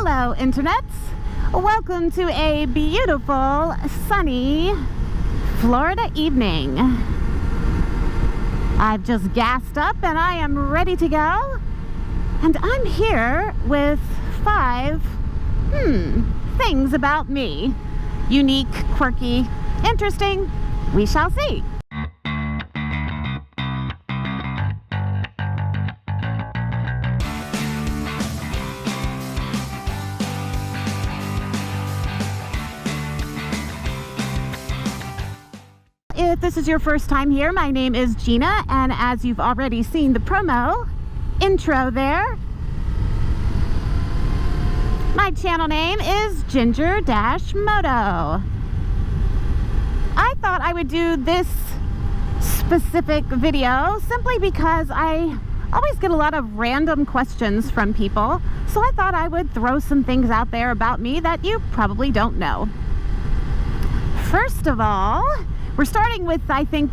Hello, internets. Welcome to a beautiful, sunny Florida evening. I've just gassed up and I am ready to go. And I'm here with 5 things about me. Unique, quirky, interesting. We shall see. If this is your first time here, my name is Gina, and as you've already seen the promo intro there, my channel name is Ginger-Moto. I thought I would do this specific video simply because I always get a lot of random questions from people, so I thought I would throw some things out there about me that you probably don't know. First of all, we're starting with, I think,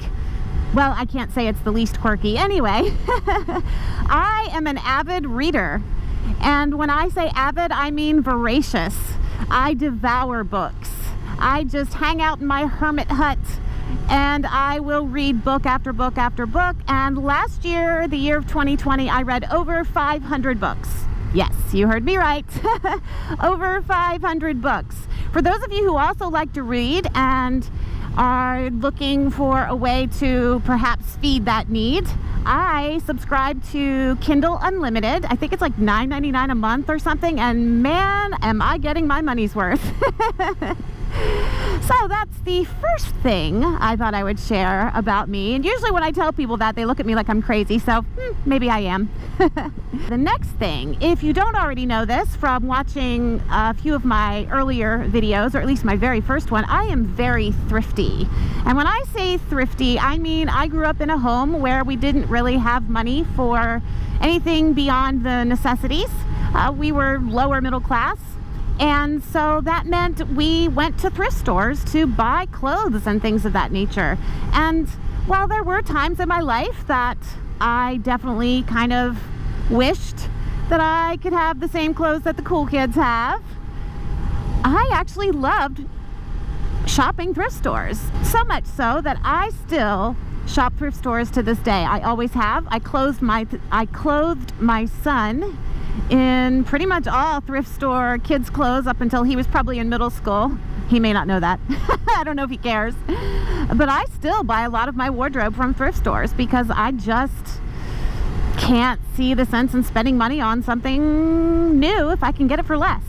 well, I can't say it's the least quirky. Anyway, I am an avid reader. And when I say avid, I mean voracious. I devour books. I just hang out in my hermit hut and I will read book after book after book. And last year, the year of 2020, I read over 500 books. Yes, you heard me right. Over 500 books. For those of you who also like to read and are looking for a way to perhaps feed that need, I subscribe to Kindle Unlimited. I think it's like $9.99 a month or something, and man, am I getting my money's worth. So that's the first thing I thought I would share about me. And usually when I tell people that, they look at me like I'm crazy, so maybe I am. The next thing, if you don't already know this from watching a few of my earlier videos, or at least my very first one, I am very thrifty. And when I say thrifty, I mean I grew up in a home where we didn't really have money for anything beyond the necessities. We were lower middle class. And so that meant we went to thrift stores to buy clothes and things of that nature. And while there were times in my life that I definitely kind of wished that I could have the same clothes that the cool kids have, I actually loved shopping thrift stores. So much so that I still shop thrift stores to this day. I always have. I clothed my son in pretty much all thrift store kids clothes up until he was probably in middle school. He may not know that. I don't know if he cares. But I still buy a lot of my wardrobe from thrift stores because I just can't see the sense in spending money on something new if I can get it for less.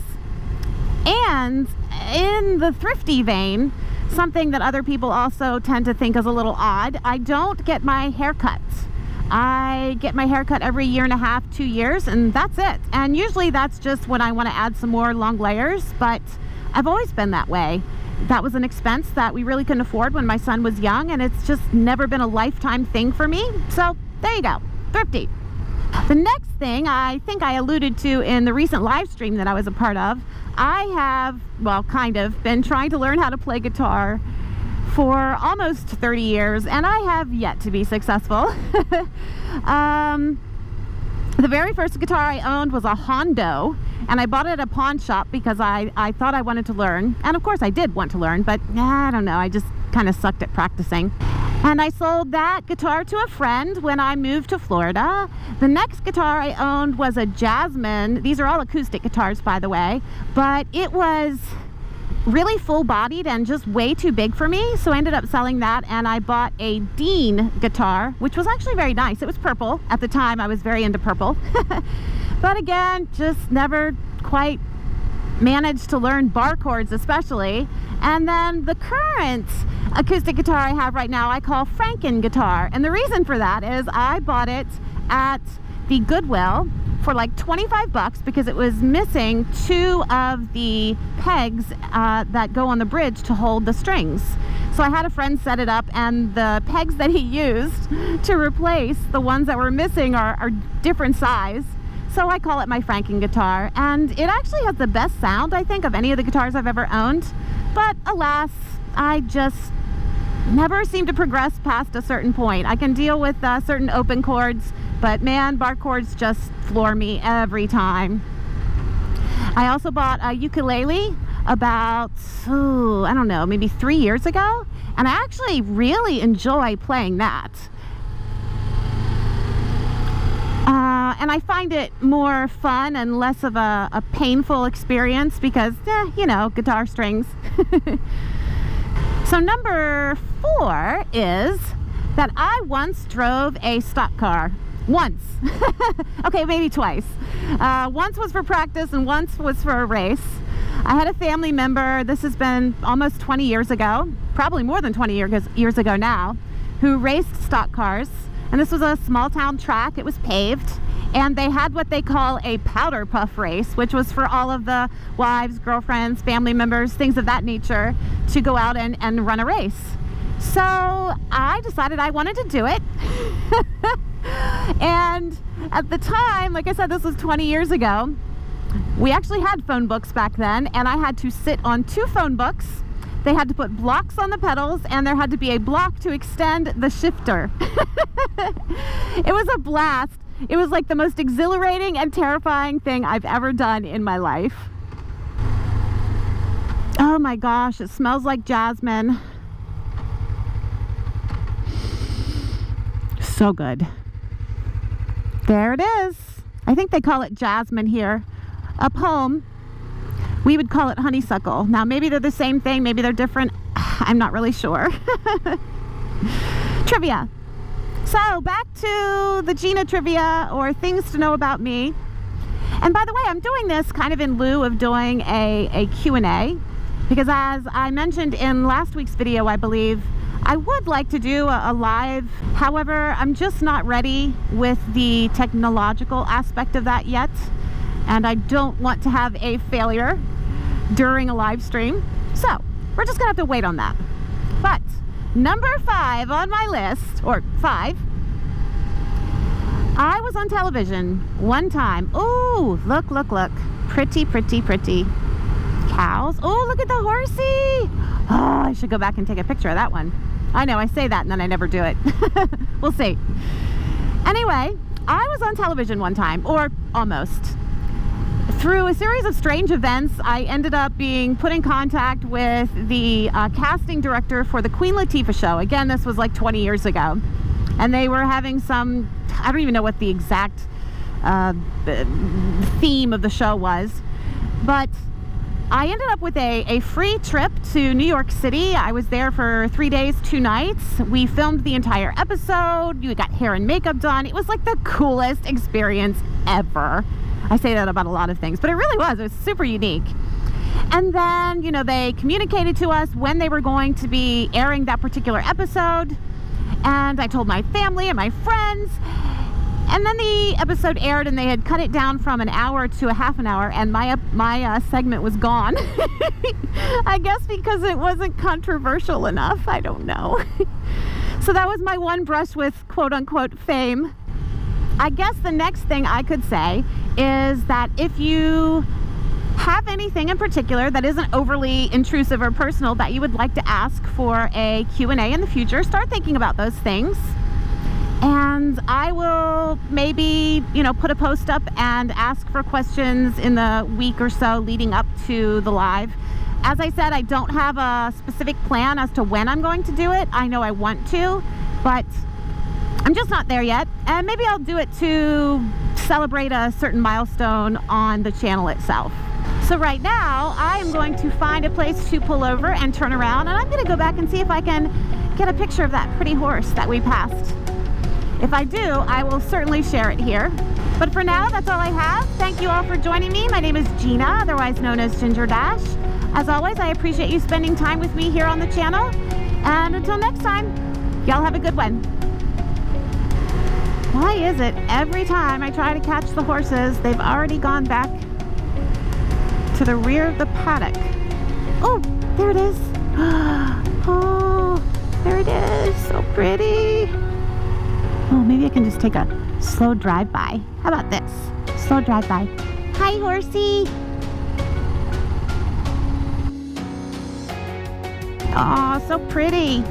And in the thrifty vein, something that other people also tend to think is a little odd, I don't get my hair cut. I get my hair cut every 1.5 to 2 years, and that's it. And usually that's just when I want to add some more long layers, but I've always been that way. That was an expense that we really couldn't afford when my son was young, and it's just never been a lifetime thing for me. So there you go, thrifty. The next thing I think I alluded to in the recent live stream that I was a part of, I have, well, kind of been trying to learn how to play guitar for almost 30 years, and I have yet to be successful. The very first guitar I owned was a Hondo, and I bought it at a pawn shop because I thought I wanted to learn. And of course I did want to learn, but I don't know, I just kind of sucked at practicing. And I sold that guitar to a friend when I moved to Florida. The next guitar I owned was a Jasmine. These are all acoustic guitars, by the way, but it was really full-bodied and just way too big for me, so I ended up selling that, and I bought a Dean guitar, which was actually very nice. It was purple. At the time, I was very into purple. But again, just never quite managed to learn bar chords especially. And then the current acoustic guitar I have right now, I call Franken Guitar. And the reason for that is I bought it at the Goodwill for like 25 bucks because it was missing 2 of the pegs that go on the bridge to hold the strings. So I had a friend set it up, and the pegs that he used to replace the ones that were missing are different size. So I call it my Franken Guitar, and it actually has the best sound, I think, of any of the guitars I've ever owned. But alas, I just never seem to progress past a certain point. I can deal with certain open chords, but man, bar chords just floor me every time. I also bought a ukulele about, I don't know, maybe 3 years ago. And I actually really enjoy playing that. And I find it more fun and less of a painful experience because, you know, guitar strings. So number 4 is that I once drove a stock car. Once. Okay, maybe twice. Once was for practice and once was for a race. I had a family member, this has been almost 20 years ago, probably more than 20 years ago now, who raced stock cars. And this was a small town track. It was paved. And they had what they call a powder puff race, which was for all of the wives, girlfriends, family members, things of that nature, to go out and run a race. So I decided I wanted to do it. And at the time, like I said, this was 20 years ago, we actually had phone books back then, and I had to sit on 2 phone books. They had to put blocks on the pedals, and there had to be a block to extend the shifter. It was a blast. It was like the most exhilarating and terrifying thing I've ever done in my life. Oh my gosh, it smells like jasmine. So good. There it is. I think they call it jasmine here. Up home, we would call it honeysuckle. Now, maybe they're the same thing, maybe they're different. I'm not really sure. Trivia. So, back to the Gina trivia, or things to know about me. And by the way, I'm doing this kind of in lieu of doing a Q&A, because as I mentioned in last week's video, I believe, I would like to do a live. However, I'm just not ready with the technological aspect of that yet. And I don't want to have a failure during a live stream. So, we're just gonna have to wait on that. But, number 5 on my list, or 5, I was on television one time. Ooh, look, look, look. Pretty, pretty, pretty cows. Oh, look at the horsey. Oh, I should go back and take a picture of that one. I know, I say that and then I never do it. We'll see. Anyway, I was on television one time, or almost. Through a series of strange events, I ended up being put in contact with the casting director for the Queen Latifah show. Again, this was like 20 years ago. And they were having some, I don't even know what the exact theme of the show was. But I ended up with a free trip to New York City. I was there for 3 days, 2 nights. We filmed the entire episode. You got hair and makeup done. It was like the coolest experience ever. I say that about a lot of things, but it really was. It was super unique. And then, you know, they communicated to us when they were going to be airing that particular episode. And I told my family and my friends. And then the episode aired and they had cut it down from an hour to a half an hour, and my segment was gone. I guess because it wasn't controversial enough. I don't know. So that was my one brush with quote-unquote fame. I guess the next thing I could say is that if you have anything in particular that isn't overly intrusive or personal that you would like to ask for a Q&A in the future, start thinking about those things. And I will maybe, you know, put a post up and ask for questions in the week or so leading up to the live. As I said, I don't have a specific plan as to when I'm going to do it. I know I want to, but I'm just not there yet. And maybe I'll do it to celebrate a certain milestone on the channel itself. So right now, I am going to find a place to pull over and turn around, and I'm going to go back and see if I can get a picture of that pretty horse that we passed. If I do, I will certainly share it here. But for now, that's all I have. Thank you all for joining me. My name is Gina, otherwise known as Ginger Dash. As always, I appreciate you spending time with me here on the channel. And until next time, y'all have a good one. Why is it every time I try to catch the horses, they've already gone back to the rear of the paddock? Oh, there it is. Oh, there it is. So pretty. Oh, maybe I can just take a slow drive-by. How about this? Slow drive-by. Hi, horsey. Oh, so pretty.